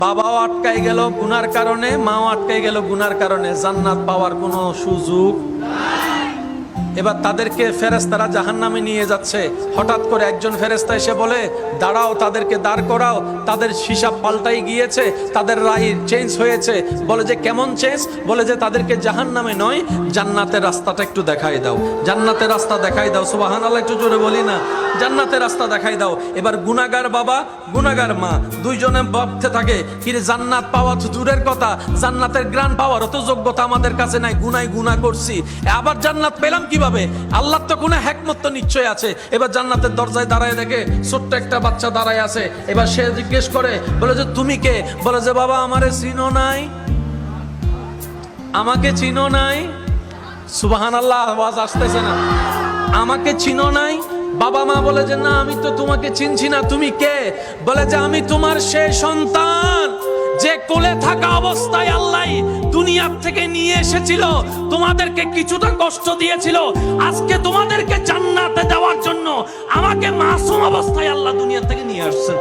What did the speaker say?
বাবাও আটকাই গেল গুনার কারণে, মাও আটকাই গেল গুনার কারণে, জান্নাত পাওয়ার কোনো সুযোগ। এবার তাদেরকে ফেরেশতারা জাহান্নামে নিয়ে যাচ্ছে। হঠাৎ করে একজন ফেরেশতা এসে বলে, দাঁড়াও, তাদেরকে দাঁড় করাও। তাদের হিসাব পাল্টাই গিয়েছে, তাদের রায় চেঞ্জ হয়েছে। বলে যে কেমন চেঞ্জ? বলে যে তাদেরকে জাহান্নামে নয়, জান্নাতের রাস্তাটা একটু দেখাই দাও, জান্নাতের রাস্তা দেখাই দাও। সুবহানাল্লাহ, একটু জোরে বলি না, জান্নাতের রাস্তা দেখাই দাও। এবার গুনাহগার বাবা, গুনাহগার মা দুইজনে ভাবতে থাকে, কিরে জান্নাত পাওয়া তো দূরের কথা, জান্নাতের গ্রান পাওয়ার তো যোগ্যতা আমাদের কাছে নাই, গুনাই গুনাহ করছি, আবার জান্নাত পেলাম কিভাবে? আল্লাহর তো কোনো হিকমত তো নিশ্চয় আছে। এবার জান্নাতের দরজায় দাঁড়ায় দেখে ছোট্ট একটা বাচ্চা দাঁড়ায় আছে। এবার সে জিজ্ঞেস করে, বলে যে তুমি কে? বলে যে বাবা আমারে চিনো নাই, আমাকে চিনো নাই। সুবহানাল্লাহ, আওয়াজ আসতেছে না? আমাকে চিনো নাই? বাবা মা বলে যে না, আমি তো তোমাকে চিনছি না, তুমি কে? বলে যে আমি তোমার সেই সন্তান যে কোলে থাকা অবস্থায় আল্লাহ দুনিয়ার থেকে নিয়ে এসেছিল, তোমাদেরকে কিছুটা কষ্ট দিয়েছিল, আজকে তোমাদেরকে জান্নাতে দেওয়ার জন্য আমাকে মাসুম অবস্থায় আল্লাহ দুনিয়া থেকে নিয়ে আসছেন।